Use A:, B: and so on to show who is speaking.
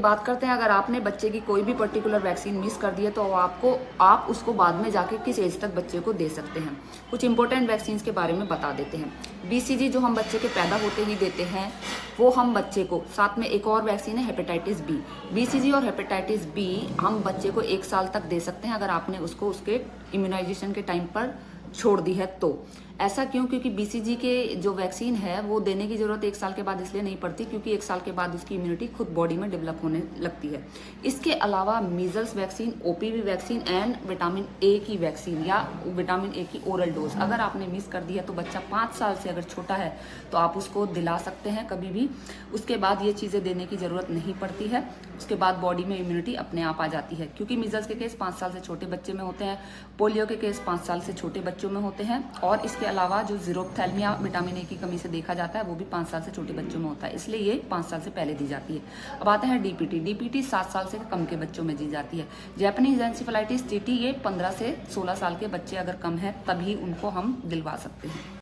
A: बात करते हैं, अगर आपने बच्चे की कोई भी पर्टिकुलर वैक्सीन मिस कर दी है तो आप उसको बाद में जाके किस एज तक बच्चे को दे सकते हैं। कुछ इंपॉर्टेंट वैक्सीन के बारे में बता देते हैं। बीसीजी जो हम बच्चे के पैदा होते ही देते हैं वो हम बच्चे को, साथ में एक और वैक्सीन है हेपेटाइटिस बी। बीसीजी और हेपेटाइटिस बी हम बच्चे को 1 साल तक दे सकते हैं अगर आपने उसको उसके इम्यूनाइजेशन के टाइम पर छोड़ दी है तो। ऐसा क्यों? क्योंकि बीसीजी के जो वैक्सीन है वो देने की जरूरत 1 साल के बाद इसलिए नहीं पड़ती क्योंकि 1 साल के बाद उसकी इम्यूनिटी खुद बॉडी में डेवलप होने लगती है। इसके अलावा measles vaccine, OPV vaccine and vitamin A की वैक्सीन या विटामिन ए की ओरल डोज अगर आपने मिस कर दी है तो बच्चा 5 साल से अगर छोटा है तो आप उसको दिला सकते हैं कभी भी। उसके बाद ये चीज़ें देने की जरूरत नहीं पड़ती है। उसके बाद बॉडी में इम्यूनिटी अपने आप आ जाती है क्योंकि मीजल्स के केस 5 साल से छोटे बच्चे में होते हैं, पोलियो के केस 5 साल से छोटे बच्चों में होते हैं और इसके अलावा जो जीरोप्थैल्मिया विटामिन ए की कमी से देखा जाता है वो भी 5 साल से छोटे बच्चों में होता है, इसलिए ये 5 साल से पहले दी जाती है। अब आते हैं डीपीटी 7 साल से कम के बच्चों में दी जाती है। जैपनीज एंसेफेलाइटिस टीटी ये 15 से 16 साल के बच्चे अगर कम है तभी उनको हम दिलवा सकते हैं।